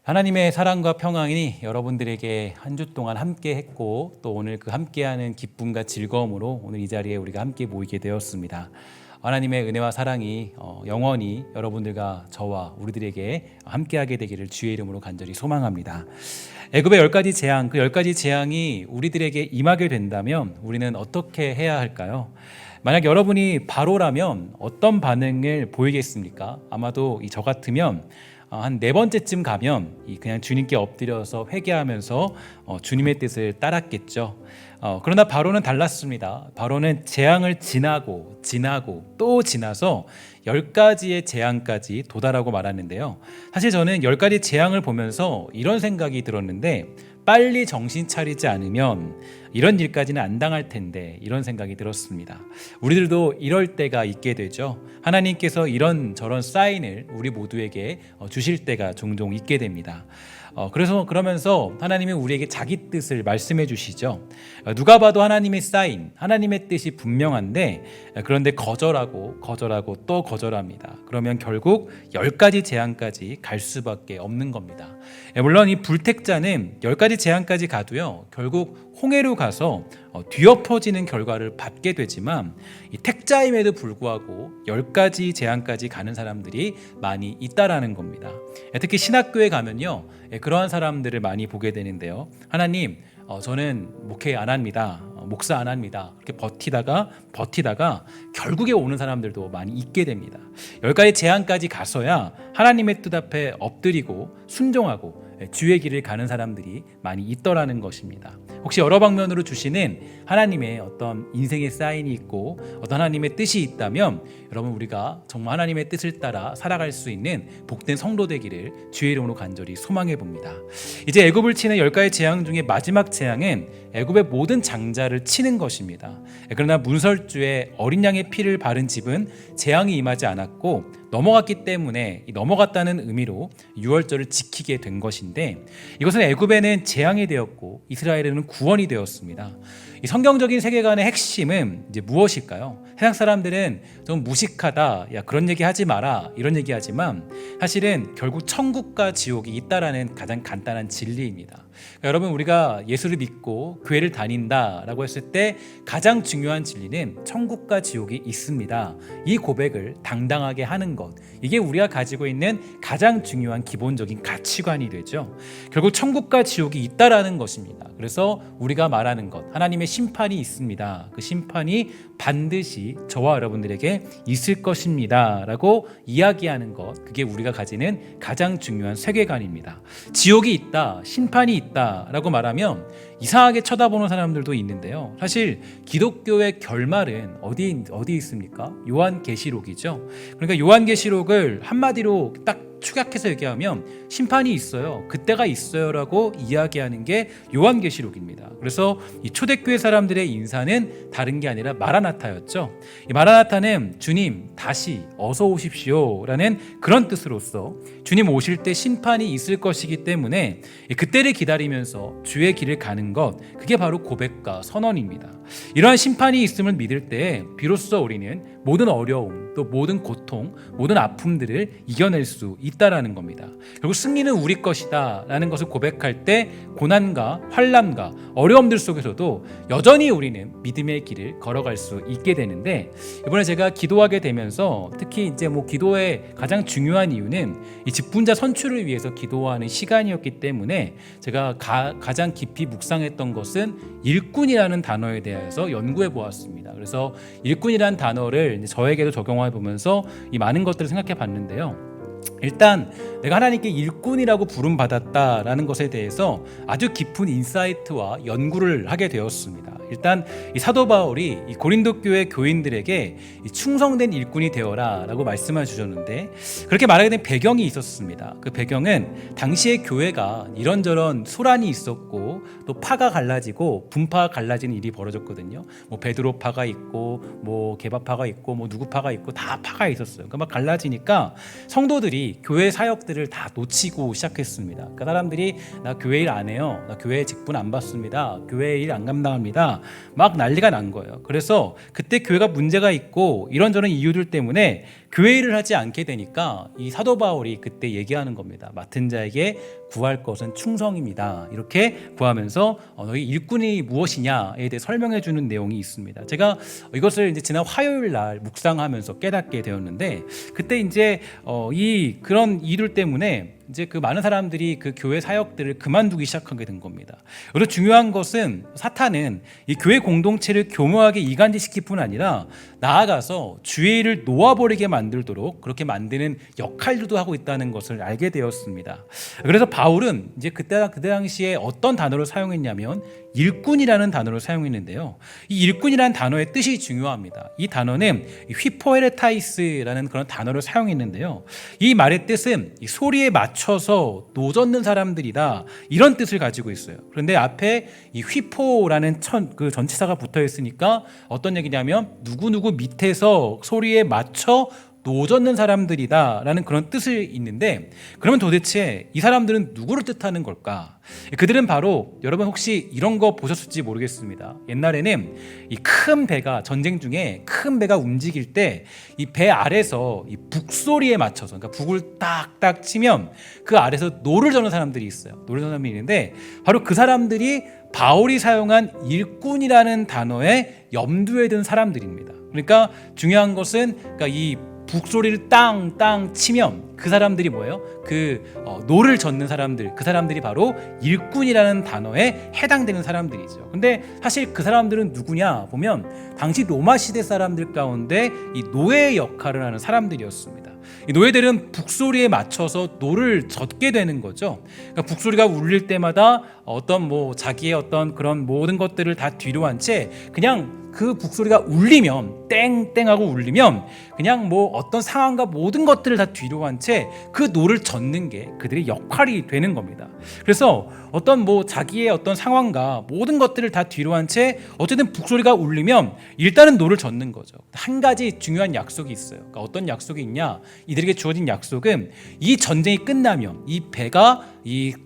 하나님의 사랑과 평안이 여러분들에게 한 주 동안 함께 했고 또 오늘 그 함께하는 기쁨과 즐거움으로 오늘 이 자리에 우리가 함께 모이게 되었습니다. 하나님의 은혜와 사랑이 영원히 여러분들과 저와 우리들에게 함께하게 되기를 주의 이름으로 간절히 소망합니다. 애굽의 10가지 재앙, 그 10가지 재앙이 우리들에게 임하게 된다면 우리는 어떻게 해야 할까요? 만약 여러분이 바로라면 어떤 반응을 보이겠습니까? 아마도 저 같으면 한 4번째쯤 가면 그냥 주님께 엎드려서 회개하면서 주님의 뜻을 따랐겠죠. 그러나 바로는 달랐습니다. 바로는 재앙을 지나고 또 지나서 10가지의 재앙까지 도달하고 말았는데요. 사실 저는 10가지 재앙을 보면서 이런 생각이 들었는데 빨리 정신 차리지 않으면 이런 일까지는 안 당할 텐데 이런 생각이 들었습니다. 우리들도 이럴 때가 있게 되죠. 하나님께서 이런 저런 사인을 우리 모두에게 주실 때가 종종 있게 됩니다. 그러면서 하나님은 우리에게 자기 뜻을 말씀해 주시죠. 누가 봐도 하나님의 사인, 하나님의 뜻이 분명한데 그런데 거절하고 또 거절합니다. 그러면 결국 10가지 재앙까지 갈 수밖에 없는 겁니다. 물론 이 불택자는 10가지 재앙까지 가도요, 결국 홍해로 가서 뒤엎어지는 결과를 받게 되지만 이 택자임에도 불구하고 10가지 재앙까지 가는 사람들이 많이 있다라는 겁니다. 특히 신학교에 가면요, 그러한 사람들을 많이 보게 되는데요. 하나님, 저는 목회 안 합니다. 목사 안 합니다. 이렇게 버티다가 결국에 오는 사람들도 많이 있게 됩니다. 10가지 재앙까지 가서야 하나님의 뜻 앞에 엎드리고 순종하고 주의 길을 가는 사람들이 많이 있더라는 것입니다. 혹시 여러 방면으로 주시는 하나님의 어떤 인생의 사인이 있고 어떤 하나님의 뜻이 있다면 여러분, 우리가 정말 하나님의 뜻을 따라 살아갈 수 있는 복된 성도 되기를 주의 이름으로 간절히 소망해 봅니다. 이제 애굽을 치는 10가지 재앙 중에 마지막 재앙은 애굽의 모든 장자를 치는 것입니다. 그러나 문설주에 어린 양의 피를 바른 집은 재앙이 임하지 않았고 넘어갔기 때문에 넘어갔다는 의미로 유월절을 지키게 된 것인데, 이것은 애굽에는 재앙이 되었고 이스라엘에는 구원이 되었습니다. 이 성경적인 세계관의 핵심은 이제 무엇일까요? 세상 사람들은 좀 무식하다, 야 그런 얘기 하지 마라, 이런 얘기 하지만 사실은 결국 천국과 지옥이 있다라는 가장 간단한 진리입니다. 그러니까 여러분, 우리가 예수를 믿고 교회를 다닌다라고 했을 때 가장 중요한 진리는 천국과 지옥이 있습니다. 이 고백을 당당하게 하는 것, 이게 우리가 가지고 있는 가장 중요한 기본적인 가치관이 되죠. 결국 천국과 지옥이 있다라는 것입니다. 그래서 우리가 말하는 것, 하나님의 심판이 있습니다. 그 심판이 반드시 저와 여러분들에게 있을 것입니다 라고 이야기하는 것, 그게 우리가 가지는 가장 중요한 세계관입니다. 지옥이 있다, 심판이 있다 라고 말하면 이상하게 쳐다보는 사람들도 있는데요. 사실 기독교의 결말은 어디 있습니까? 요한계시록이죠. 그러니까 요한계시록을 한마디로 딱 축약해서 얘기하면 심판이 있어요, 그때가 있어요 라고 이야기하는 게 요한계시록입니다. 그래서 이 초대교회 사람들의 인사는 다른 게 아니라 마라나타였죠. 이 마라나타는 주님 다시 어서 오십시오 라는 그런 뜻으로서 주님 오실 때 심판이 있을 것이기 때문에 그때를 기다리면서 주의 길을 가는 것, 그게 바로 고백과 선언입니다. 이러한 심판이 있음을 믿을 때 비로소 우리는 모든 어려움, 또 모든 고통, 모든 아픔들을 이겨낼 수 있다라는 겁니다. 결국 승리는 우리 것이다 라는 것을 고백할 때 고난과 환난과 어려움들 속에서도 여전히 우리는 믿음의 길을 걸어갈 수 있게 되는데, 이번에 제가 기도하게 되면서 특히 이제 기도의 가장 중요한 이유는 이 직분자 선출을 위해서 기도하는 시간이었기 때문에 제가 가장 깊이 묵상했던 것은 일꾼이라는 단어에 대해서 연구해 보았습니다. 그래서 일꾼이라는 단어를 저에게도 적용해 보면서 이 많은 것들을 생각해 봤는데요. 일단 내가 하나님께 일꾼이라고 부름받았다라는 것에 대해서 아주 깊은 인사이트와 연구를 하게 되었습니다. 일단 이 사도 바울이 이 고린도 교회 교인들에게 충성된 일꾼이 되어라 라고 말씀을 주셨는데, 그렇게 말하게 된 배경이 있었습니다. 그 배경은 당시의 교회가 이런저런 소란이 있었고 또 파가 갈라지고 분파가 갈라지는 일이 벌어졌거든요. 베드로파가 있고 게바파가 있고 누구파가 있고 다 파가 있었어요. 그러니까 막 갈라지니까 성도들이 교회 사역들을 다 놓치고 시작했습니다. 그러니까 사람들이 나 교회 일 안 해요, 나 교회 직분 안 받습니다, 교회 일 안 감당합니다, 막 난리가 난 거예요. 그래서 그때 교회가 문제가 있고 이런저런 이유들 때문에 교회 일을 하지 않게 되니까 이 사도 바울이 그때 얘기하는 겁니다. 맡은 자에게 구할 것은 충성입니다. 이렇게 구하면서 너희 일꾼이 무엇이냐에 대해 설명해 주는 내용이 있습니다. 제가 이것을 이제 지난 화요일 날 묵상하면서 깨닫게 되었는데, 그때 이제 그런 일들 때문에 이제 그 많은 사람들이 그 교회 사역들을 그만두기 시작하게 된 겁니다. 그리고 중요한 것은 사탄은 이 교회 공동체를 교묘하게 이간질시킬 뿐 아니라 나아가서 주의 일을 놓아버리게 만들도록 그렇게 만드는 역할들도 하고 있다는 것을 알게 되었습니다. 그래서 바울은 이제 그때 당시에 어떤 단어를 사용했냐면 일꾼이라는 단어를 사용했는데요. 이 일꾼이라는 단어의 뜻이 중요합니다. 이 단어는 휘포에레타이스라는 그런 단어를 사용했는데요. 이 말의 뜻은 이 소리에 맞춰서 노젓는 사람들이다, 이런 뜻을 가지고 있어요. 그런데 앞에 이 휘포라는 그 전치사가 붙어 있으니까 어떤 얘기냐면 누구누구 밑에서 소리에 맞춰 노젓는 사람들이다 라는 그런 뜻이 있는데, 그러면 도대체 이 사람들은 누구를 뜻하는 걸까? 그들은 바로, 여러분 혹시 이런 거 보셨을지 모르겠습니다. 옛날에는 이 큰 배가, 전쟁 중에 큰 배가 움직일 때 이 배 아래서 이 북소리에 맞춰서, 그러니까 북을 딱딱 치면 그 아래서 노를 저는 사람들이 있어요. 노를 저는 사람이 있는데 바로 그 사람들이 바울이 사용한 일꾼이라는 단어에 염두에 둔 사람들입니다. 그러니까 중요한 것은, 그러니까 이 북소리를 땅땅 치면 그 사람들이 뭐예요? 노를 젓는 사람들, 그 사람들이 바로 일꾼이라는 단어에 해당되는 사람들이죠. 근데 사실 그 사람들은 누구냐 보면 당시 로마 시대 사람들 가운데 이 노예 역할을 하는 사람들이었습니다. 이 노예들은 북소리에 맞춰서 노를 젓게 되는 거죠. 그러니까 북소리가 울릴 때마다 자기의 어떤 그런 모든 것들을 다 뒤로 한 채 그냥 그 북소리가 울리면, 땡땡하고 울리면 그냥 어떤 상황과 모든 것들을 다 뒤로 한 채 그 노를 젓는 게 그들의 역할이 되는 겁니다. 그래서 자기의 어떤 상황과 모든 것들을 다 뒤로 한 채 어쨌든 북소리가 울리면 일단은 노를 젓는 거죠. 한 가지 중요한 약속이 있어요. 그러니까 어떤 약속이 있냐? 이들에게 주어진 약속은 이 전쟁이 끝나면 이 배가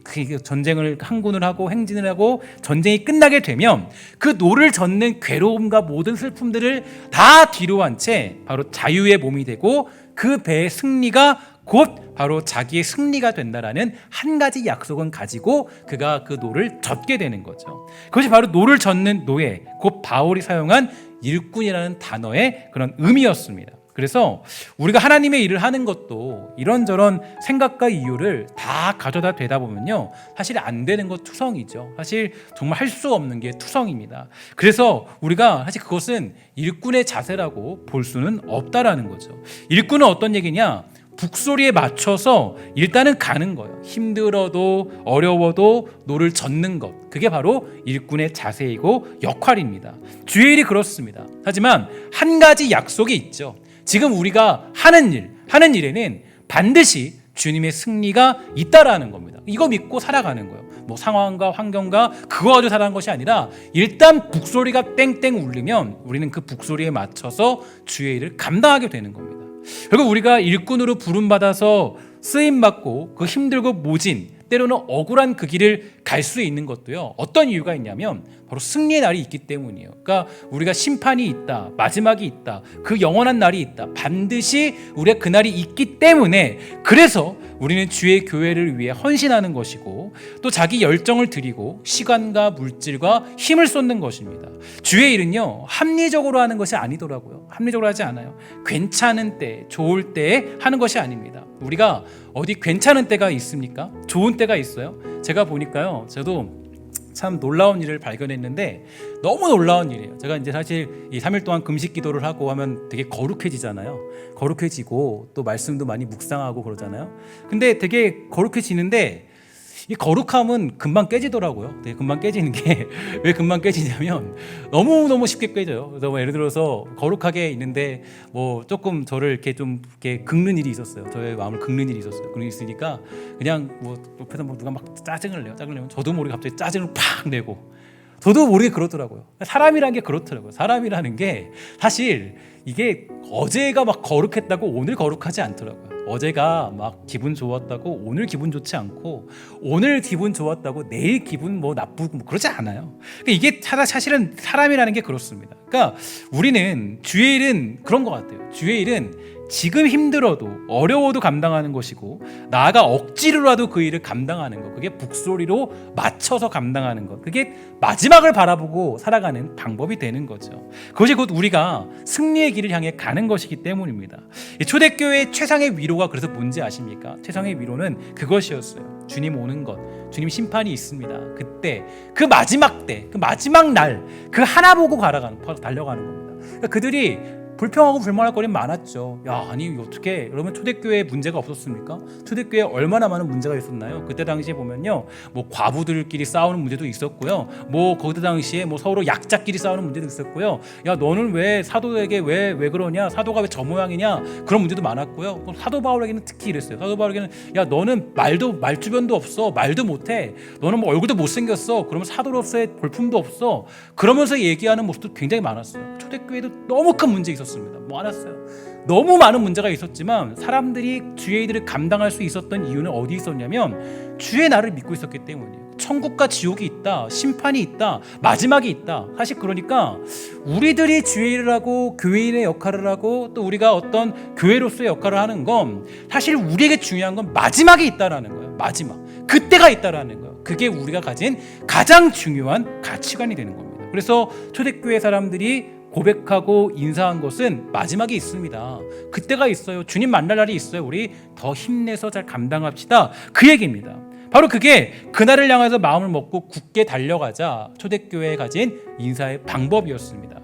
그 전쟁을 항군을 하고 행진을 하고 전쟁이 끝나게 되면 그 노를 젓는 괴로움과 모든 슬픔들을 다 뒤로 한 채 바로 자유의 몸이 되고 그 배의 승리가 곧 바로 자기의 승리가 된다라는 한 가지 약속은 가지고 그가 그 노를 젓게 되는 거죠. 그것이 바로 노를 젓는 노예, 곧 바울이 사용한 일꾼이라는 단어의 그런 의미였습니다. 그래서 우리가 하나님의 일을 하는 것도 이런저런 생각과 이유를 다 가져다 대다 보면요, 사실 안 되는 것 투성이죠. 사실 정말 할 수 없는 게 투성입니다. 그래서 우리가 사실 그것은 일꾼의 자세라고 볼 수는 없다라는 거죠. 일꾼은 어떤 얘기냐? 북소리에 맞춰서 일단은 가는 거예요. 힘들어도 어려워도 노를 젓는 것, 그게 바로 일꾼의 자세이고 역할입니다. 주의 일이 그렇습니다. 하지만 한 가지 약속이 있죠. 지금 우리가 하는 일에는 반드시 주님의 승리가 있다라는 겁니다. 이거 믿고 살아가는 거예요. 상황과 환경과 그거 가지고 살아가는 것이 아니라 일단 북소리가 땡땡 울리면 우리는 그 북소리에 맞춰서 주의 일을 감당하게 되는 겁니다. 결국 우리가 일꾼으로 부름받아서 쓰임받고 그 힘들고 모진, 때로는 억울한 그 길을 갈 수 있는 것도요, 어떤 이유가 있냐면 바로 승리의 날이 있기 때문이에요. 그러니까 우리가 심판이 있다, 마지막이 있다, 그 영원한 날이 있다, 반드시 우리가 그 날이 있기 때문에, 그래서 우리는 주의 교회를 위해 헌신하는 것이고 또 자기 열정을 드리고 시간과 물질과 힘을 쏟는 것입니다. 주의 일은요, 합리적으로 하는 것이 아니더라고요. 합리적으로 하지 않아요. 괜찮은 때, 좋을 때에 하는 것이 아닙니다. 우리가 어디 괜찮은 때가 있습니까? 좋은 때가 있어요. 제가 보니까요, 저도 참 놀라운 일을 발견했는데, 너무 놀라운 일이에요. 제가 이제 사실 이 3일 동안 금식 기도를 하고 하면 되게 거룩해지잖아요. 거룩해지고 또 말씀도 많이 묵상하고 그러잖아요. 근데 되게 거룩해지는데 이 거룩함은 금방 깨지더라고요. 되게 금방 깨지는 게 왜 금방 깨지냐면 너무 쉽게 깨져요. 그래서 예를 들어서 거룩하게 있는데 조금 저를 이렇게 좀 이렇게 긁는 일이 있었어요. 저의 마음을 긁는 일이 있었어요. 그런 일이 있으니까 그냥 옆에서 누가 막 짜증을 내요. 저도 모르게 갑자기 짜증을 팍 내고, 저도 모르게 그렇더라고요. 사람이라는 게 그렇더라고요. 사람이라는 게 사실 이게 어제가 막 거룩했다고 오늘 거룩하지 않더라고요. 어제가 막 기분 좋았다고 오늘 기분 좋지 않고, 오늘 기분 좋았다고 내일 기분 나쁘고 그러지 않아요. 그러니까 이게 사실은 사람이라는 게 그렇습니다. 그러니까 우리는 주의 일은 그런 것 같아요. 주의 일은 지금 힘들어도 어려워도 감당하는 것이고 나아가 억지로라도 그 일을 감당하는 것, 그게 북소리로 맞춰서 감당하는 것, 그게 마지막을 바라보고 살아가는 방법이 되는 거죠. 그것이 곧 우리가 승리의 길을 향해 가는 것이기 때문입니다. 초대교회의 최상의 위로가 그래서 뭔지 아십니까? 최상의 위로는 그것이었어요. 주님 오는 것, 주님 심판이 있습니다. 그때 그 마지막 때, 그 마지막 날, 그 하나 보고 달려가는 겁니다. 그러니까 그들이 불평하고 불만할 거리는 많았죠. 야, 아니 어떻게 여러분 초대교회에 문제가 없었습니까? 초대교회에 얼마나 많은 문제가 있었나요? 그때 당시에 보면요, 뭐 과부들끼리 싸우는 문제도 있었고요, 뭐 그때 당시에 뭐 서로 약자끼리 싸우는 문제도 있었고요. 야, 너는 왜 사도에게 왜 그러냐? 사도가 왜 저 모양이냐? 그런 문제도 많았고요. 사도 바울에게는 특히 이랬어요. 사도 바울에게는 야, 너는 말주변도 없어, 말도 못해, 너는 뭐 얼굴도 못생겼어, 그러면 사도로서의 볼품도 없어, 그러면서 얘기하는 모습도 굉장히 많았어요. 초대교회도 너무 큰 문제 있었어요. 많았어요. 너무 많은 문제가 있었지만 사람들이 주의 일을 감당할 수 있었던 이유는 어디 있었냐면 주의 나를 믿고 있었기 때문이에요. 천국과 지옥이 있다, 심판이 있다, 마지막이 있다. 사실 그러니까 우리들이 주의 일을 하고 교회인의 역할을 하고 또 우리가 어떤 교회로서의 역할을 하는 건 사실 우리에게 중요한 건 마지막이 있다라는 거예요. 마지막, 그때가 있다라는 거예요. 그게 우리가 가진 가장 중요한 가치관이 되는 겁니다. 그래서 초대교회 사람들이 고백하고 인사한 것은 마지막이 있습니다. 그때가 있어요. 주님 만날 날이 있어요. 우리 더 힘내서 잘 감당합시다. 그 얘기입니다. 바로 그게 그날을 향해서 마음을 먹고 굳게 달려가자 초대교회에 가진 인사의 방법이었습니다.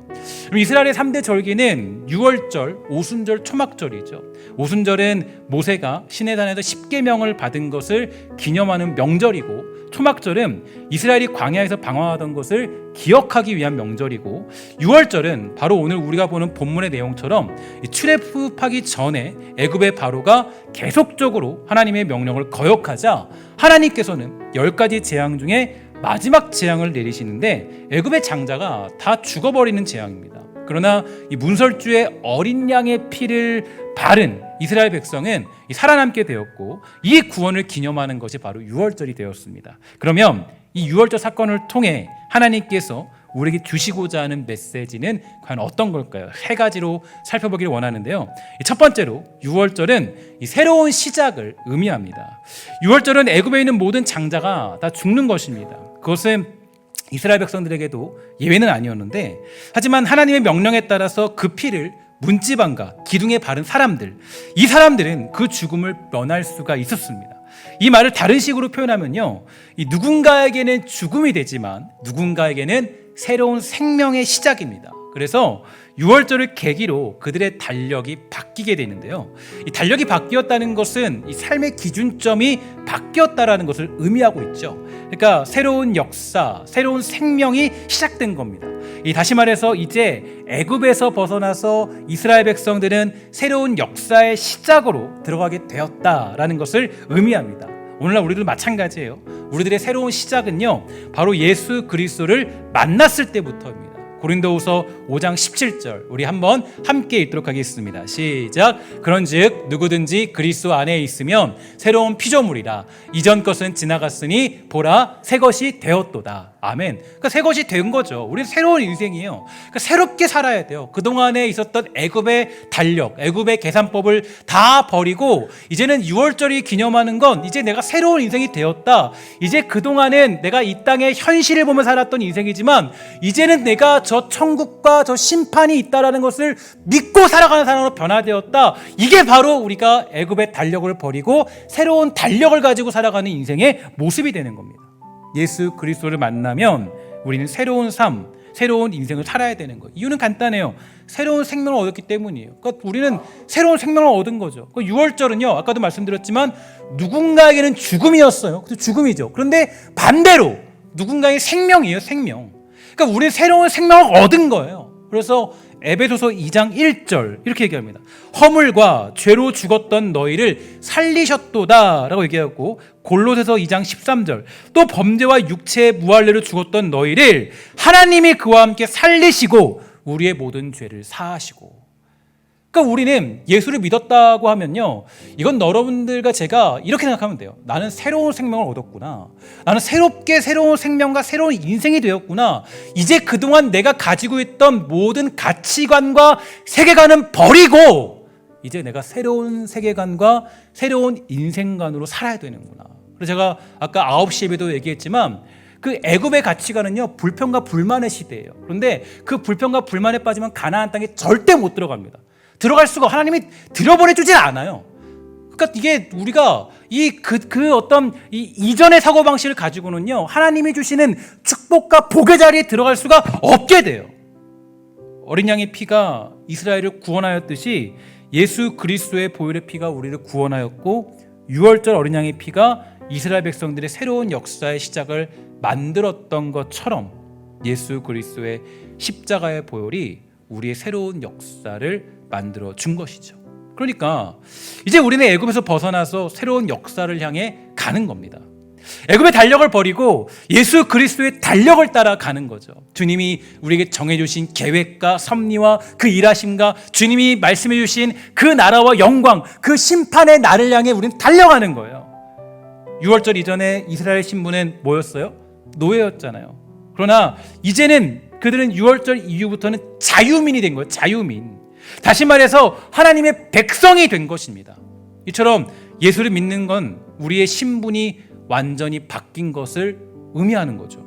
이스라엘의 3대 절기는 유월절, 오순절, 초막절이죠. 오순절은 모세가 시내산에서 10계명을 받은 것을 기념하는 명절이고, 초막절은 이스라엘이 광야에서 방황하던 것을 기억하기 위한 명절이고, 유월절은 바로 오늘 우리가 보는 본문의 내용처럼 출애굽하기 전에 애굽의 바로가 계속적으로 하나님의 명령을 거역하자 하나님께서는 10가지 재앙 중에 마지막 재앙을 내리시는데 애굽의 장자가 다 죽어버리는 재앙입니다. 그러나 이 문설주의 어린 양의 피를 바른 이스라엘 백성은 살아남게 되었고, 이 구원을 기념하는 것이 바로 유월절이 되었습니다. 그러면 이 유월절 사건을 통해 하나님께서 우리에게 주시고자 하는 메시지는 과연 어떤 걸까요? 3가지로 살펴보기를 원하는데요. 첫 번째로 유월절은 이 새로운 시작을 의미합니다. 유월절은 애굽에 있는 모든 장자가 다 죽는 것입니다. 그것은 이스라엘 백성들에게도 예외는 아니었는데, 하지만 하나님의 명령에 따라서 그 피를 문지방과 기둥에 바른 사람들, 이 사람들은 그 죽음을 면할 수가 있었습니다. 이 말을 다른 식으로 표현하면요, 이 누군가에게는 죽음이 되지만 누군가에게는 새로운 생명의 시작입니다. 그래서 유월절을 계기로 그들의 달력이 바뀌게 되는데요, 이 달력이 바뀌었다는 것은 이 삶의 기준점이 바뀌었다라는 것을 의미하고 있죠. 그러니까 새로운 역사, 새로운 생명이 시작된 겁니다. 다시 말해서 이제 애굽에서 벗어나서 이스라엘 백성들은 새로운 역사의 시작으로 들어가게 되었다라는 것을 의미합니다. 오늘날 우리도 마찬가지예요. 우리들의 새로운 시작은요, 바로 예수 그리스도를 만났을 때부터입니다. 고린도후서 5장 17절 우리 한번 함께 읽도록 하겠습니다. 시작. 그런즉 누구든지 그리스도 안에 있으면 새로운 피조물이라, 이전 것은 지나갔으니 보라 새 것이 되었도다. 아멘. 그러니까 새 것이 된 거죠. 우리는 새로운 인생이에요. 그러니까 새롭게 살아야 돼요. 그동안에 있었던 애굽의 달력, 애굽의 계산법을 다 버리고 이제는 유월절이 기념하는 건 이제 내가 새로운 인생이 되었다. 이제 그동안은 내가 이 땅의 현실을 보며 살았던 인생이지만 이제는 내가 저 천국과 저 심판이 있다라는 것을 믿고 살아가는 사람으로 변화되었다. 이게 바로 우리가 애굽의 달력을 버리고 새로운 달력을 가지고 살아가는 인생의 모습이 되는 겁니다. 예수 그리스도를 만나면 우리는 새로운 삶, 새로운 인생을 살아야 되는 거예요. 이유는 간단해요. 새로운 생명을 얻었기 때문이에요. 그러니까 우리는 새로운 생명을 얻은 거죠. 유월절은요, 아까도 말씀드렸지만 누군가에게는 죽음이었어요. 죽음이죠. 그런데 반대로 누군가의 생명이에요. 생명. 그러니까 우리는 새로운 생명을 얻은 거예요. 그래서 에베소서 2장 1절 이렇게 얘기합니다. 허물과 죄로 죽었던 너희를 살리셨도다 라고 얘기하고, 골로새서 2장 13절 또 범죄와 육체의 무할례로 죽었던 너희를 하나님이 그와 함께 살리시고 우리의 모든 죄를 사하시고. 그러니까 우리는 예수를 믿었다고 하면요, 이건 여러분들과 제가 이렇게 생각하면 돼요. 나는 새로운 생명을 얻었구나. 나는 새롭게 새로운 생명과 새로운 인생이 되었구나. 이제 그동안 내가 가지고 있던 모든 가치관과 세계관은 버리고 이제 내가 새로운 세계관과 새로운 인생관으로 살아야 되는구나. 그래서 제가 아까 9시 예배도 얘기했지만 그 애굽의 가치관은요, 불평과 불만의 시대예요. 그런데 그 불평과 불만에 빠지면 가나안 땅에 절대 못 들어갑니다. 들어갈 수가, 하나님이 들여보내 주진 않아요. 그러니까 이게 우리가 어떤 이전의 사고방식을 가지고는요, 하나님이 주시는 축복과 복의 자리에 들어갈 수가 없게 돼요. 어린 양의 피가 이스라엘을 구원하였듯이 예수 그리스도의 보혈의 피가 우리를 구원하였고, 유월절 어린 양의 피가 이스라엘 백성들의 새로운 역사의 시작을 만들었던 것처럼 예수 그리스도의 십자가의 보혈이 우리의 새로운 역사를 만들어 준 것이죠. 그러니까 이제 우리는 애굽에서 벗어나서 새로운 역사를 향해 가는 겁니다. 애굽의 달력을 버리고 예수 그리스도의 달력을 따라 가는 거죠. 주님이 우리에게 정해주신 계획과 섭리와 그 일하심과 주님이 말씀해 주신 그 나라와 영광, 그 심판의 날을 향해 우리는 달려가는 거예요. 6월절 이전에 이스라엘 신분은 뭐였어요? 노예였잖아요. 그러나 이제는 그들은 6월절 이후부터는 자유민이 된 거예요. 자유민. 다시 말해서 하나님의 백성이 된 것입니다. 이처럼 예수를 믿는 건 우리의 신분이 완전히 바뀐 것을 의미하는 거죠.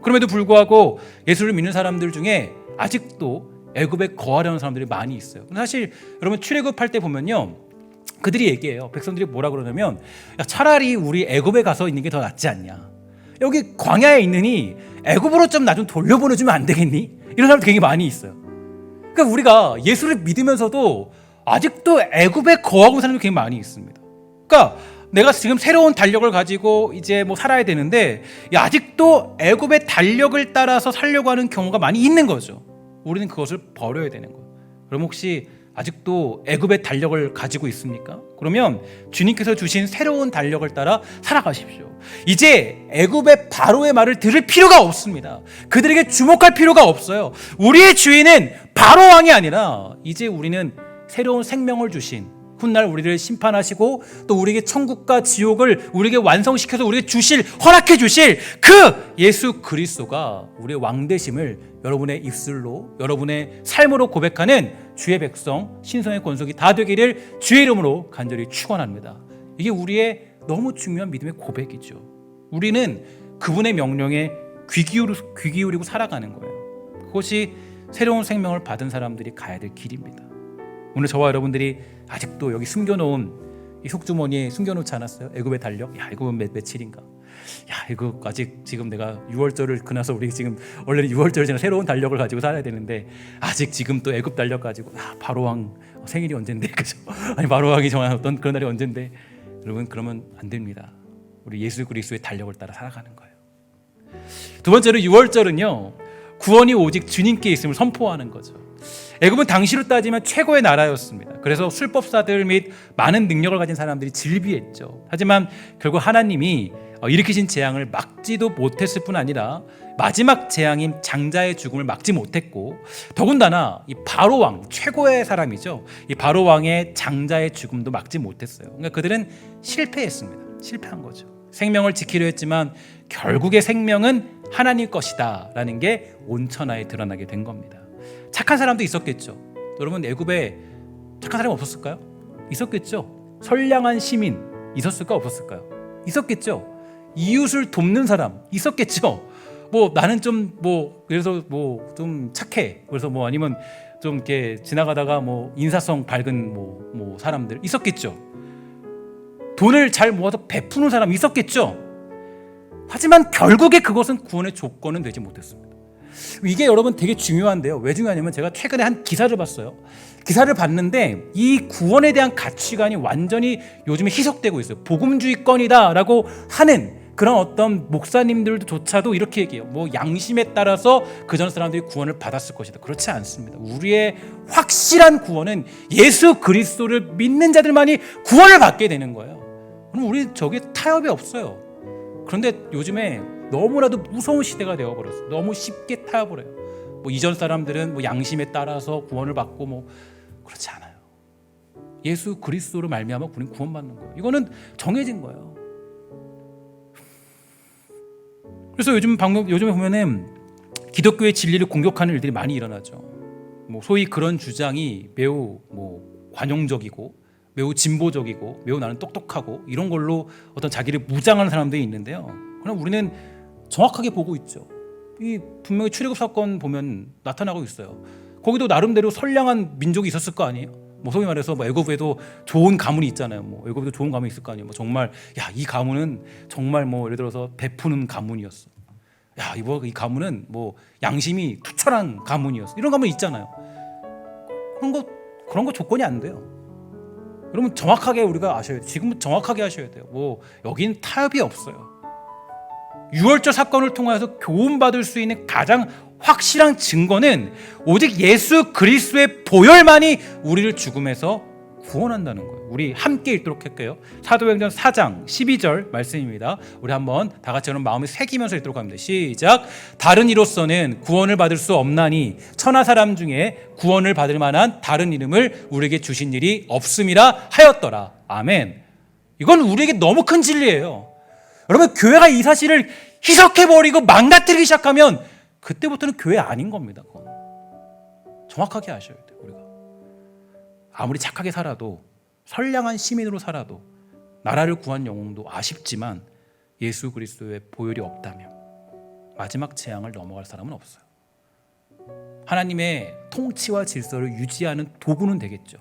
그럼에도 불구하고 예수를 믿는 사람들 중에 아직도 애굽에 거하려는 사람들이 많이 있어요. 사실 여러분 출애굽할 때 보면요, 그들이 얘기해요. 백성들이 뭐라 그러냐면, 야, 차라리 우리 애굽에 가서 있는 게 더 낫지 않냐. 여기 광야에 있느니 애굽으로 좀 나 좀 돌려보내주면 안 되겠니? 이런 사람들 되게 많이 있어요. 그러니까 우리가 예수를 믿으면서도 아직도 애굽에 거하고 사는 사람들이 되게 많이 있습니다. 그러니까 내가 지금 새로운 달력을 가지고 이제 뭐 살아야 되는데 아직도 애굽의 달력을 따라서 살려고 하는 경우가 많이 있는 거죠. 우리는 그것을 버려야 되는 거예요. 그럼 혹시 아직도 애굽의 달력을 가지고 있습니까? 그러면 주님께서 주신 새로운 달력을 따라 살아가십시오. 이제 애굽의 바로의 말을 들을 필요가 없습니다. 그들에게 주목할 필요가 없어요. 우리의 주인은 바로 왕이 아니라 이제 우리는 새로운 생명을 주신, 훗날 우리를 심판하시고 또 우리에게 천국과 지옥을 우리에게 완성시켜서 우리에게 허락해 주실 그 예수 그리스도가 우리의 왕되심을 여러분의 입술로, 여러분의 삶으로 고백하는 주의 백성, 신성의 권속이 다 되기를 주의 이름으로 간절히 축원합니다. 이게 우리의 너무 중요한 믿음의 고백이죠. 우리는 그분의 명령에 귀 기울이고 살아가는 거예요. 그것이 새로운 생명을 받은 사람들이 가야 될 길입니다. 오늘 저와 여러분들이 아직도 여기 숨겨놓은 이 속주머니에 숨겨놓지 않았어요? 애굽의 달력? 야, 이거 며칠인가? 야, 이거 아직 지금 내가 6월절을 지나서 우리 지금 원래는 6월절 지나 새로운 달력을 가지고 살아야 되는데 아직 지금 또 애굽 달력 가지고 바로왕 생일이 언젠데, 그죠? 아니 바로왕이 정한 어떤 그런 날이 언젠데, 여러분 그러면 안 됩니다. 우리 예수 그리스도의 달력을 따라 살아가는 거예요. 두 번째로 6월절은요, 구원이 오직 주님께 있음을 선포하는 거죠. 애굽은 당시로 따지면 최고의 나라였습니다. 그래서 술법사들 및 많은 능력을 가진 사람들이 즐비했죠. 하지만 결국 하나님이 일으키신 재앙을 막지도 못했을 뿐 아니라 마지막 재앙인 장자의 죽음을 막지 못했고, 더군다나 이 바로 왕, 최고의 사람이죠. 이 바로 왕의 장자의 죽음도 막지 못했어요. 그러니까 그들은 실패했습니다. 실패한 거죠. 생명을 지키려 했지만 결국의 생명은 하나님 것이다 라는 게 온천하에 드러나게 된 겁니다. 착한 사람도 있었겠죠. 여러분 애굽에 착한 사람이 없었을까요? 있었겠죠. 선량한 시민 있었을까 없었을까요? 있었겠죠. 이웃을 돕는 사람 있었겠죠. 뭐 나는 좀 그래서 좀 착해. 그래서 아니면 좀 이렇게 지나가다가 인사성 밝은 사람들 있었겠죠. 돈을 잘 모아서 베푸는 사람 있었겠죠. 하지만 결국에 그것은 구원의 조건은 되지 못했습니다. 이게 여러분 되게 중요한데요. 왜 중요하냐면 제가 최근에 한 기사를 봤어요. 기사를 봤는데 이 구원에 대한 가치관이 완전히 요즘에 희석되고 있어요. 복음주의권이다라고 하는 그런 어떤 목사님들조차도 이렇게 얘기해요. 양심에 따라서 그전 사람들이 구원을 받았을 것이다. 그렇지 않습니다. 우리의 확실한 구원은 예수 그리스도를 믿는 자들만이 구원을 받게 되는 거예요. 그럼 우리 저게 타협이 없어요. 그런데 요즘에 너무나도 무서운 시대가 되어버렸어요. 너무 쉽게 타협을 해요. 이전 사람들은 양심에 따라서 구원을 받고 그렇지 않아요. 예수 그리스도로 말미암아 우리는 구원받는 거예요. 이거는 정해진 거예요. 그래서 요즘에 보면은 기독교의 진리를 공격하는 일들이 많이 일어나죠. 소위 그런 주장이 매우 관용적이고 매우 진보적이고 매우 나는 똑똑하고 이런 걸로 어떤 자기를 무장하는 사람들이 있는데요. 그럼 우리는 정확하게 보고 있죠. 이 분명히 출애굽 사건 보면 나타나고 있어요. 거기도 나름대로 선량한 민족이 있었을 거 아니에요. 뭐 소위 말해서 뭐 애굽에도 좋은 가문이 있잖아요. 뭐 애굽에도 좋은 가문이 있을 거 아니에요. 뭐 정말 이 가문은 정말 뭐 예를 들어서 베푸는 가문이었어. 이 가문은 뭐 양심이 투철한 가문이었어. 이런 가문 있잖아요. 그런 거 조건이 안 돼요. 여러분 정확하게 우리가 아셔야 돼요. 지금 정확하게 하셔야 돼요. 뭐 여긴 타협이 없어요. 유월절 사건을 통해서 교훈받을 수 있는 가장 확실한 증거는 오직 예수 그리스도의 보혈만이 우리를 죽음에서 구원한다는 거예요. 우리 함께 읽도록 할게요. 사도행전 4장 12절 말씀입니다. 우리 한번 다 같이 여러분 마음에 새기면서 읽도록 합니다. 시작. 다른 이로서는 구원을 받을 수 없나니 천하 사람 중에 구원을 받을 만한 다른 이름을 우리에게 주신 일이 없음이라 하였더라. 아멘. 이건 우리에게 너무 큰 진리예요. 여러분 교회가 이 사실을 희석해버리고 망가뜨리기 시작하면 그때부터는 교회 아닌 겁니다. 그건. 정확하게 아셔야 돼요. 우리가 아무리 착하게 살아도 선량한 시민으로 살아도 나라를 구한 영웅도 아쉽지만 예수 그리스도의 보혈이 없다면 마지막 재앙을 넘어갈 사람은 없어요. 하나님의 통치와 질서를 유지하는 도구는 되겠죠.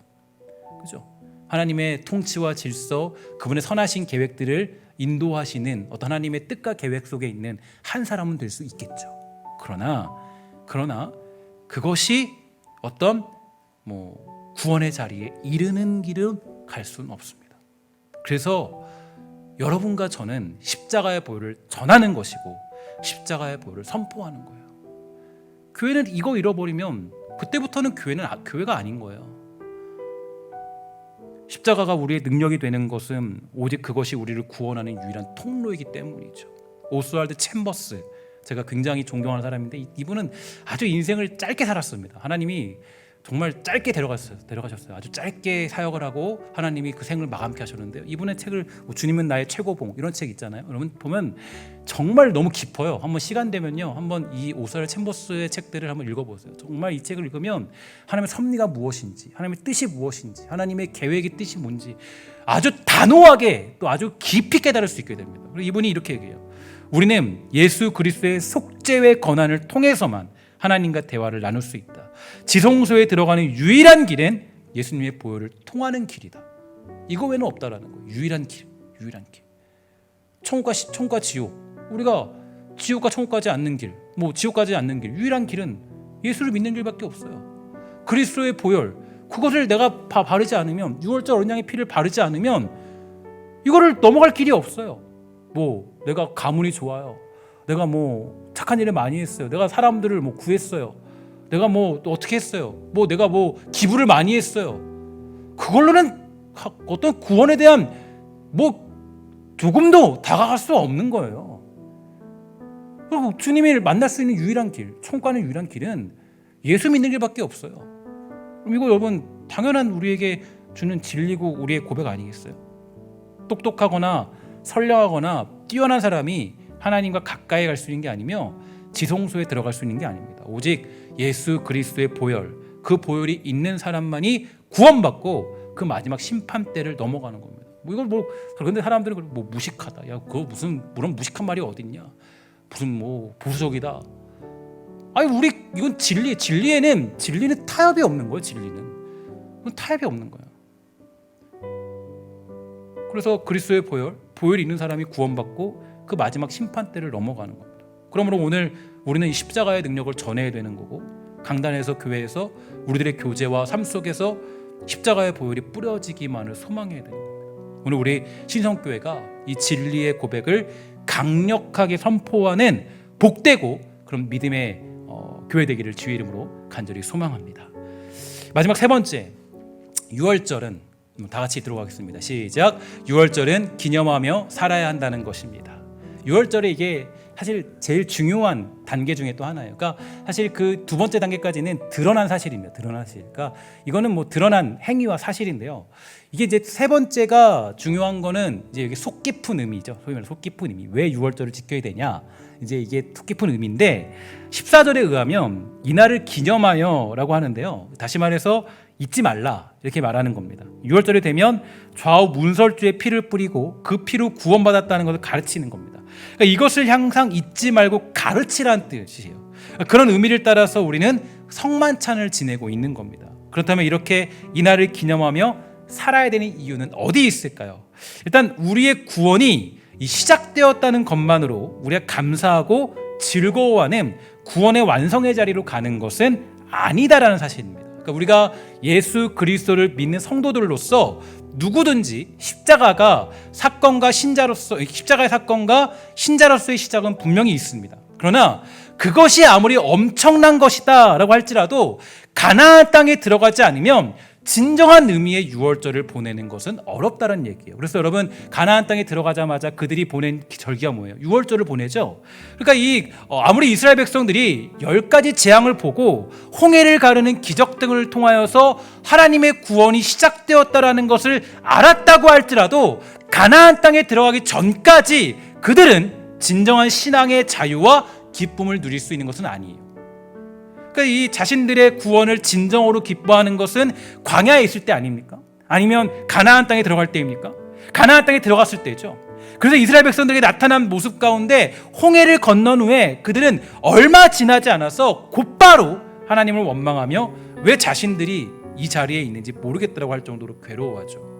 그죠? 하나님의 통치와 질서, 그분의 선하신 계획들을 인도하시는 어떤 하나님의 뜻과 계획 속에 있는 한 사람은 될 수 있겠죠. 그러나 그것이 어떤 구원의 자리에 이르는 길은 갈 수는 없습니다. 그래서 여러분과 저는 십자가의 보혈을 전하는 것이고 십자가의 보혈을 선포하는 거예요. 교회는 이거 잃어버리면 그때부터는 교회가 아닌 거예요. 십자가가 우리의 능력이 되는 것은 오직 그것이 우리를 구원하는 유일한 통로이기 때문이죠. 오스왈드 챔버스, 제가 굉장히 존경하는 사람인데 이분은 아주 인생을 짧게 살았습니다. 하나님이 정말 짧게 데려가셨어요. 아주 짧게 사역을 하고 하나님이 그 생을 마감케 하셨는데요. 이분의 책을 주님은 나의 최고봉 이런 책 있잖아요. 여러분 보면 정말 너무 깊어요. 한번 시간 되면요, 한번 이 오스왈드 챔버스의 책들을 한번 읽어보세요. 정말 이 책을 읽으면 하나님의 섭리가 무엇인지, 하나님의 뜻이 무엇인지, 하나님의 계획의 뜻이 뭔지 아주 단호하게 또 아주 깊이 깨달을 수 있게 됩니다. 그리고 이분이 이렇게 얘기해요. 우리는 예수 그리스도의 속죄의 권한을 통해서만 하나님과 대화를 나눌 수 있다. 지성소에 들어가는 유일한 길은 예수님의 보혈을 통하는 길이다. 이거 외에는 없다라는 거예요. 유일한 길. 천국과 지옥. 우리가 지옥과 천국 가지 않는 길, 지옥 가지 않는 길, 유일한 길은 예수를 믿는 길밖에 없어요. 그리스도의 보혈, 그것을 내가 바르지 않으면, 유월절 어린 양의 피를 바르지 않으면 이거를 넘어갈 길이 없어요. 내가 가문이 좋아요. 내가 착한 일을 많이 했어요. 내가 사람들을 구했어요. 내가 또 어떻게 했어요. 내가 기부를 많이 했어요. 그걸로는 어떤 구원에 대한 조금도 다가갈 수 없는 거예요. 그리고 주님을 만날 수 있는 유일한 길, 천국 가는 유일한 길은 예수 믿는 길밖에 없어요. 그럼 이거 여러분 당연한 우리에게 주는 진리고 우리의 고백 아니겠어요? 똑똑하거나 선량하거나 뛰어난 사람이 하나님과 가까이 갈 수 있는 게 아니며 지성소에 들어갈 수 있는 게 아닙니다. 오직 예수 그리스도의 보혈, 그 보혈이 있는 사람만이 구원받고 그 마지막 심판대를 넘어가는 겁니다. 그런데 사람들은 무식하다. 야, 그거 그런 무식한 말이 어딨냐? 무슨 보수적이다. 아니 이건 진리는 타협이 없는 거예요. 그건 타협이 없는 거예요. 그래서 그리스도의 보혈이 있는 사람이 구원받고 그 마지막 심판대를 넘어가는 겁니다. 그러므로 오늘 우리는 이 십자가의 능력을 전해야 되는 거고, 강단에서 교회에서 우리들의 교제와 삶 속에서 십자가의 보혈이 뿌려지기만을 소망해야 되는 겁니다. 오늘 우리 신성교회가 이 진리의 고백을 강력하게 선포하는 복되고 그런 믿음의 교회 되기를 주의 이름으로 간절히 소망합니다. 마지막 세 번째, 유월절은 다 같이 들어가겠습니다. 시작. 유월절은 기념하며 살아야 한다는 것입니다. 유월절에 이게 사실 제일 중요한 단계 중에 또 하나예요. 그러니까 사실 그 두 번째 단계까지는 드러난 사실입니다. 드러난 사실. 그러니까 이거는 드러난 행위와 사실인데요. 이게 이제 세 번째가 중요한 거는 이제 여기 속 깊은 의미죠. 소위 말해서 속 깊은 의미. 왜 유월절을 지켜야 되냐? 이제 이게 뜻깊은 의미인데 14절에 의하면 이날을 기념하여라고 하는데요. 다시 말해서 잊지 말라 이렇게 말하는 겁니다. 6월절이 되면 좌우 문설주에 피를 뿌리고 그 피로 구원받았다는 것을 가르치는 겁니다. 그러니까 이것을 항상 잊지 말고 가르치라는 뜻이에요. 그런 의미를 따라서 우리는 성만찬을 지내고 있는 겁니다. 그렇다면 이렇게 이날을 기념하며 살아야 되는 이유는 어디에 있을까요? 일단 우리의 구원이 시작되었다는 것만으로 우리가 감사하고 즐거워하는 구원의 완성의 자리로 가는 것은 아니다라는 사실입니다. 그러니까 우리가 예수 그리스도를 믿는 성도들로서 누구든지 십자가의 사건과 신자로서의 시작은 분명히 있습니다. 그러나 그것이 아무리 엄청난 것이다 라고 할지라도 가나안 땅에 들어가지 않으면 진정한 의미의 유월절을 보내는 것은 어렵다는 얘기예요. 그래서 여러분 가나안 땅에 들어가자마자 그들이 보낸 절기가 뭐예요? 유월절을 보내죠. 그러니까 아무리 이스라엘 백성들이 10가지 재앙을 보고 홍해를 가르는 기적 등을 통하여서 하나님의 구원이 시작되었다라는 것을 알았다고 할지라도 가나안 땅에 들어가기 전까지 그들은 진정한 신앙의 자유와 기쁨을 누릴 수 있는 것은 아니에요. 그러니까 이 자신들의 구원을 진정으로 기뻐하는 것은 광야에 있을 때 아닙니까? 아니면 가나안 땅에 들어갈 때입니까? 가나안 땅에 들어갔을 때죠. 그래서 이스라엘 백성들에게 나타난 모습 가운데 홍해를 건넌 후에 그들은 얼마 지나지 않아서 곧바로 하나님을 원망하며 왜 자신들이 이 자리에 있는지 모르겠다고 할 정도로 괴로워하죠.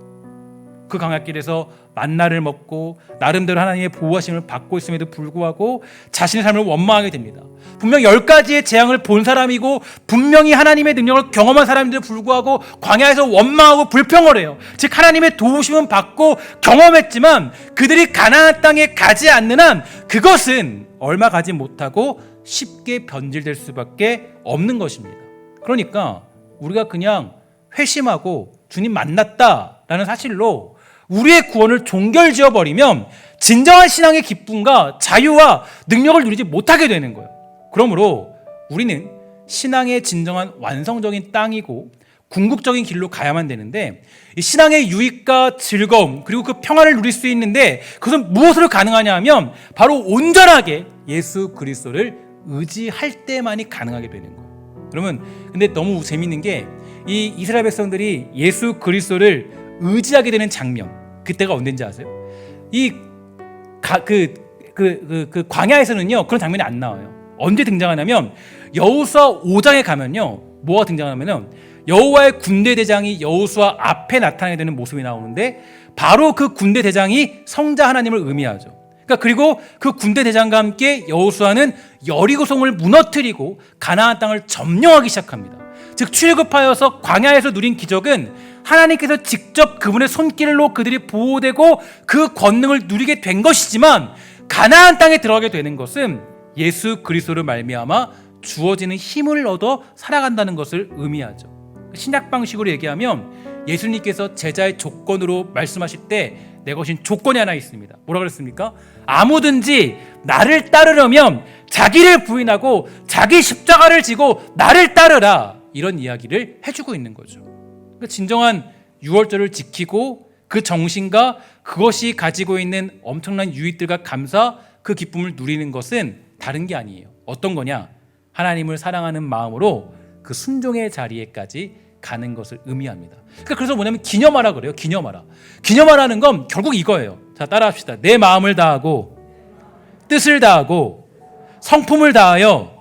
그 광야길에서 만나를 먹고 나름대로 하나님의 보호하심을 받고 있음에도 불구하고 자신의 삶을 원망하게 됩니다. 분명 10가지의 재앙을 본 사람이고 분명히 하나님의 능력을 경험한 사람인데도 불구하고 광야에서 원망하고 불평을 해요. 즉 하나님의 도우심은 받고 경험했지만 그들이 가나안 땅에 가지 않는 한 그것은 얼마 가지 못하고 쉽게 변질될 수밖에 없는 것입니다. 그러니까 우리가 그냥 회심하고 주님 만났다라는 사실로 우리의 구원을 종결지어버리면 진정한 신앙의 기쁨과 자유와 능력을 누리지 못하게 되는 거예요. 그러므로 우리는 신앙의 진정한 완성적인 땅이고 궁극적인 길로 가야만 되는데 이 신앙의 유익과 즐거움 그리고 그 평안을 누릴 수 있는데 그것은 무엇으로 가능하냐 하면 바로 온전하게 예수 그리스도를 의지할 때만이 가능하게 되는 거예요. 그러면 근데 너무 재밌는 게 이 이스라엘 백성들이 예수 그리스도를 의지하게 되는 장면, 그때가 언제인지 아세요? 광야에서는요 그런 장면이 안 나와요. 언제 등장하냐면 여호수아 5장에 가면요 뭐가 등장하냐면 여호와의 군대 대장이 여호수아 앞에 나타나게 되는 모습이 나오는데 바로 그 군대 대장이 성자 하나님을 의미하죠. 그러니까 그리고 그 군대 대장과 함께 여호수아는 여리고성을 무너뜨리고 가나안 땅을 점령하기 시작합니다. 즉 출애굽하여서 광야에서 누린 기적은 하나님께서 직접 그분의 손길로 그들이 보호되고 그 권능을 누리게 된 것이지만 가나안 땅에 들어가게 되는 것은 예수 그리스도를 말미암아 주어지는 힘을 얻어 살아간다는 것을 의미하죠. 신약 방식으로 얘기하면 예수님께서 제자의 조건으로 말씀하실 때 내것인 조건이 하나 있습니다. 뭐라 그랬습니까? 아무든지 나를 따르려면 자기를 부인하고 자기 십자가를 지고 나를 따르라, 이런 이야기를 해주고 있는 거죠. 그러니까 진정한 유월절을 지키고 그 정신과 그것이 가지고 있는 엄청난 유익들과 감사, 그 기쁨을 누리는 것은 다른 게 아니에요. 어떤 거냐? 하나님을 사랑하는 마음으로 그 순종의 자리에까지 가는 것을 의미합니다. 그래서 뭐냐면 기념하라 그래요. 기념하라는 건 결국 이거예요. 자, 따라합시다. 내 마음을 다하고 뜻을 다하고 성품을 다하여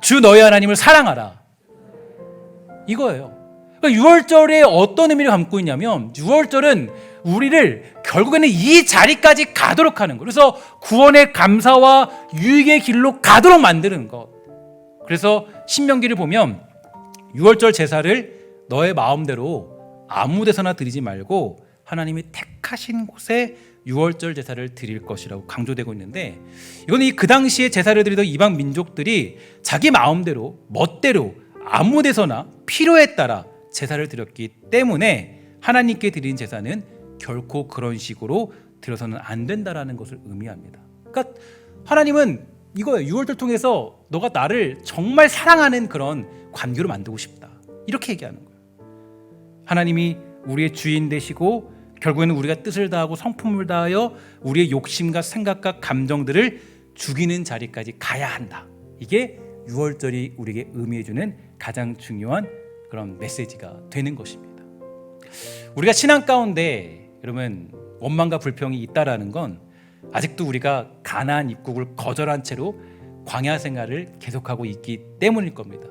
주 너희 하나님을 사랑하라. 이거예요. 그러니까 6월절에 어떤 의미를 담고 있냐면 6월절은 우리를 결국에는 이 자리까지 가도록 하는 것. 그래서 구원의 감사와 유익의 길로 가도록 만드는 것. 그래서 신명기를 보면 6월절 제사를 너의 마음대로 아무 데서나 드리지 말고 하나님이 택하신 곳에 6월절 제사를 드릴 것이라고 강조되고 있는데, 이거는 그 당시에 제사를 드리던 이방 민족들이 자기 마음대로 멋대로 아무 데서나 필요에 따라 제사를 드렸기 때문에 하나님께 드린 제사는 결코 그런 식으로 드려서는 안 된다라는 것을 의미합니다. 그러니까 하나님은 이거예요. 6월절 통해서 너가 나를 정말 사랑하는 그런 관계로 만들고 싶다, 이렇게 얘기하는 거예요. 하나님이 우리의 주인 되시고 결국에는 우리가 뜻을 다하고 성품을 다하여 우리의 욕심과 생각과 감정들을 죽이는 자리까지 가야 한다. 이게 유월절이 우리에게 의미해주는 가장 중요한 그런 메시지가 되는 것입니다. 우리가 신앙 가운데 여러분 원망과 불평이 있다라는 건 아직도 우리가 가나안 입국을 거절한 채로 광야 생활을 계속하고 있기 때문일 겁니다.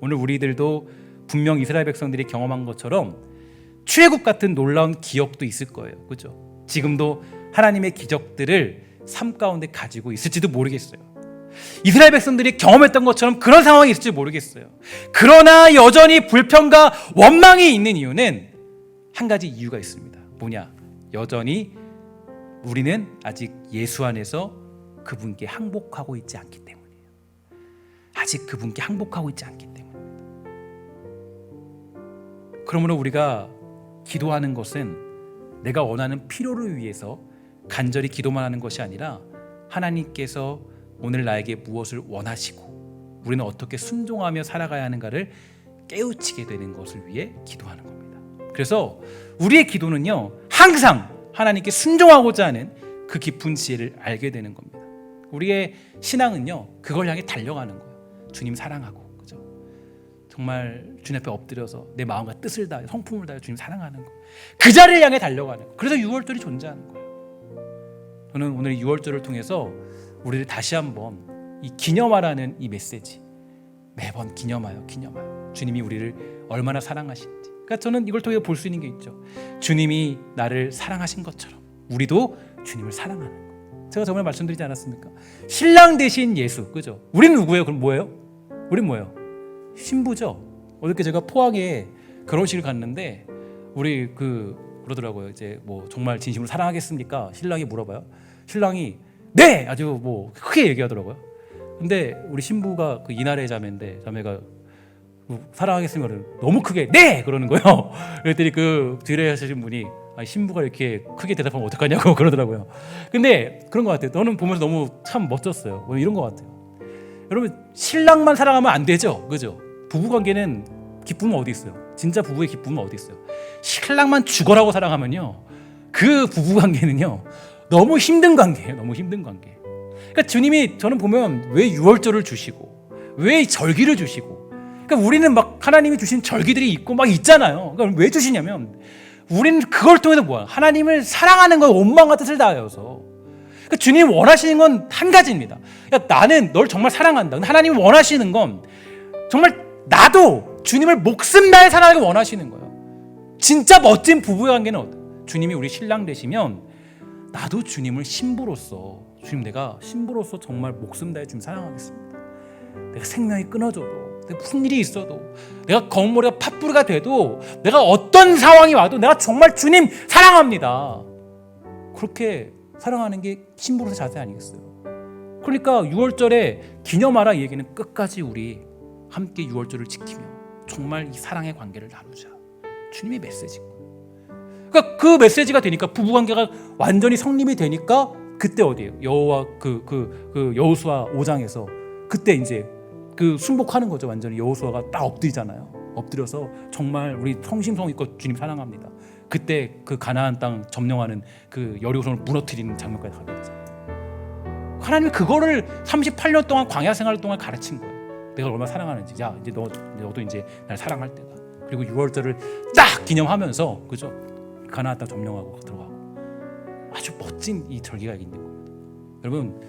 오늘 우리들도 분명 이스라엘 백성들이 경험한 것처럼 출애굽 같은 놀라운 기억도 있을 거예요. 그렇죠? 지금도 하나님의 기적들을 삶 가운데 가지고 있을지도 모르겠어요. 이스라엘 백성들이 경험했던 것처럼 그런 상황이 있을지 모르겠어요. 그러나 여전히 불평과 원망이 있는 이유는 한 가지 이유가 있습니다. 뭐냐? 여전히 우리는 아직 예수 안에서 그분께 항복하고 있지 않기 때문이에요. 아직 그분께 항복하고 있지 않기 때문입니다. 그러므로 우리가 기도하는 것은 내가 원하는 필요를 위해서 간절히 기도만 하는 것이 아니라 하나님께서 오늘 나에게 무엇을 원하시고 우리는 어떻게 순종하며 살아가야 하는가를 깨우치게 되는 것을 위해 기도하는 겁니다. 그래서 우리의 기도는요, 항상 하나님께 순종하고자 하는 그 깊은 지혜를 알게 되는 겁니다. 우리의 신앙은요, 그걸 향해 달려가는 거예요. 주님 사랑하고, 그죠? 정말 주님 앞에 엎드려서 내 마음과 뜻을 다해 성품을 다해 주님 사랑하는 거, 그 자리를 향해 달려가는 거. 그래서 유월절이 존재하는 거예요. 저는 오늘 유월절을 통해서 우리를 다시 한번 이 기념하라는 이 메시지, 매번 기념하여 주님이 우리를 얼마나 사랑하시는지. 그러니까 저는 이걸 통해 볼 수 있는 게 있죠. 주님이 나를 사랑하신 것처럼 우리도 주님을 사랑하는 거. 제가 저번에 말씀드리지 않았습니까? 신랑 되신 예수, 그죠? 우리는 누구예요? 그럼 뭐예요? 우린 뭐예요? 신부죠. 어저께 제가 포항에 결혼식을 갔는데 우리 그러더라고요. 이제 뭐 정말 진심으로 사랑하겠습니까? 신랑이 물어봐요. 신랑이 네! 아주 뭐 크게 얘기하더라고요. 근데 우리 신부가 그 이날의 자매인데 자매가 사랑하겠습니다. 너무 크게 네! 그러는 거예요. 그랬더니 그 뒤에 하시는 분이 신부가 이렇게 크게 대답하면 어떡하냐고 그러더라고요. 근데 그런 것 같아요. 너는 보면서 너무 참 멋졌어요. 이런 것 같아요. 여러분 신랑만 사랑하면 안 되죠. 그죠? 부부관계는 기쁨은 어디 있어요? 진짜 부부의 기쁨은 어디 있어요? 신랑만 죽어라고 사랑하면요, 그 부부관계는요 너무 힘든 관계예요. 너무 힘든 관계. 그러니까 주님이 저는 보면 왜 유월절을 주시고 왜 절기를 주시고, 그러니까 우리는 막 하나님이 주신 절기들이 있고 막 있잖아요. 그러니까 왜 주시냐면 우리는 그걸 통해서 뭐야? 하나님을 사랑하는 거, 온 마음과 뜻을 다하여서. 그러니까 주님이 원하시는 건 한 가지입니다. 그러니까 나는 널 정말 사랑한다. 근데 하나님이 원하시는 건 정말 나도 주님을 목숨 다해 사랑하길 원하시는 거예요. 진짜 멋진 부부의 관계는 어때요? 주님이 우리 신랑 되시면 나도 주님을 신부로서, 주님 내가 신부로서 정말 목숨 다해 주님 사랑하겠습니다. 내가 생명이 끊어져도, 내가 무슨 일이 있어도, 내가 검은 머리가 팥뿌리가 돼도, 내가 어떤 상황이 와도 내가 정말 주님 사랑합니다. 그렇게 사랑하는 게 신부로서 자세 아니겠어요? 그러니까 6월절에 기념하라 이 얘기는 끝까지 우리 함께 6월절을 지키며 정말 이 사랑의 관계를 나누자, 주님의 메시지고. 그러니까 그 메시지가 되니까 부부관계가 완전히 성립이 되니까 그때 어디예요? 여호수아 5장에서 그때 이제 그 순복하는 거죠. 완전히 여호수아가 딱 엎드리잖아요. 엎드려서 정말 우리 성심성의껏 주님 사랑합니다. 그때 그 가나안 땅 점령하는 그 여리고성을 무너뜨리는 장면까지 가게 되잖아요. 하나님이 그거를 38년 동안 광야 생활 동안 가르친 거예요. 내가 얼마나 사랑하는지. 야, 이제 너도 이제 날 사랑할 때다. 그리고 6월절을 딱 기념하면서, 그죠? 가나안 땅 점령하고 들어가고 아주 멋진 이 절기가 있는 겁니다. 여러분,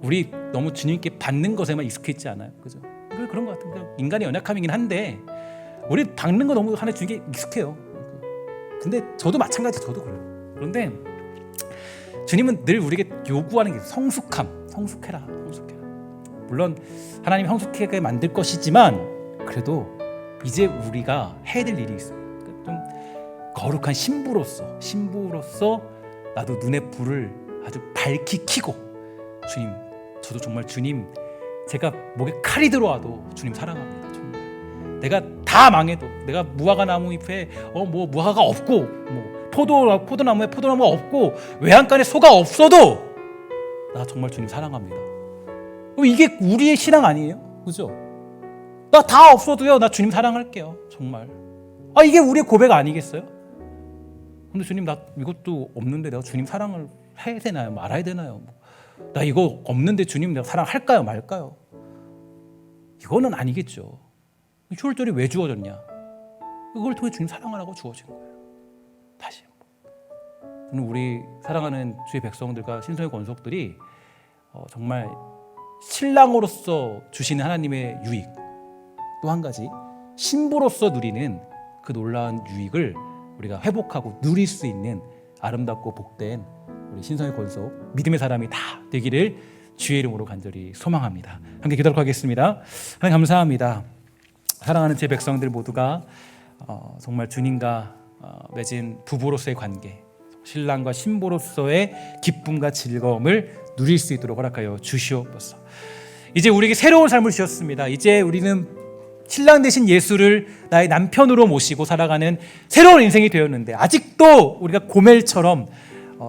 우리 너무 주님께 받는 것에만 익숙해 있지 않아요? 그죠? 그런 것 같은데 인간의 연약함이긴 한데 우리 받는 거 너무 하나 주님께 익숙해요. 근데 저도 마찬가지, 저도 그래요. 그런데 주님은 늘 우리에게 요구하는 게 성숙해라. 물론 하나님 성숙하게 만들 것이지만 그래도 이제 우리가 해야 될 일이 있어요. 좀 거룩한 신부로서 나도 눈의 불을 아주 밝히 켜고, 주님, 저도 정말 주님, 제가 목에 칼이 들어와도 주님 사랑합니다. 정말. 내가 다 망해도, 내가 무화과 나무 잎에 무화과가 없고, 포도나무에 포도나무가 없고, 외양간에 소가 없어도 나 정말 주님 사랑합니다. 이게 우리의 신앙 아니에요? 그죠? 나 다 없어도요, 나 주님 사랑할게요. 정말. 이게 우리의 고백 아니겠어요? 근데 주님, 나 이것도 없는데 내가 주님 사랑을 해야 되나요? 말아야 되나요? 나 이거 없는데 주님 내가 사랑할까요 말까요? 이거는 아니겠죠. 휴일절이 왜 주어졌냐? 이걸 통해 주님 사랑하라고 주어진 거예요. 다시 한번 우리 사랑하는 주의 백성들과 신성의 권속들이 정말 신랑으로서 주시는 하나님의 유익, 또 한 가지 신부로서 누리는 그 놀라운 유익을 우리가 회복하고 누릴 수 있는 아름답고 복된 우리 신성의 권속 믿음의 사람이 다 되기를 주의 이름으로 간절히 소망합니다. 함께 기도하도록 하겠습니다. 하나님 감사합니다. 사랑하는 제 백성들 모두가 정말 주님과 맺은 부부로서의 관계, 신랑과 신부로서의 기쁨과 즐거움을 누릴 수 있도록 허락하여 주시옵소서. 이제 우리에게 새로운 삶을 주셨습니다. 이제 우리는 신랑 되신 예수를 나의 남편으로 모시고 살아가는 새로운 인생이 되었는데 아직도 우리가 고멜처럼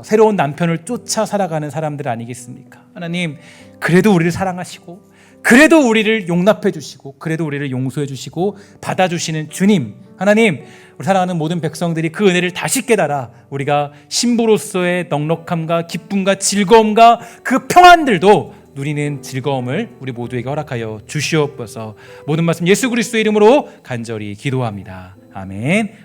새로운 남편을 쫓아 살아가는 사람들 아니겠습니까? 하나님, 그래도 우리를 사랑하시고 그래도 우리를 용납해 주시고 그래도 우리를 용서해 주시고 받아주시는 주님, 하나님, 우리 사랑하는 모든 백성들이 그 은혜를 다시 깨달아 우리가 신부로서의 넉넉함과 기쁨과 즐거움과 그 평안들도 누리는 즐거움을 우리 모두에게 허락하여 주시옵소서. 모든 말씀 예수 그리스도의 이름으로 간절히 기도합니다. 아멘.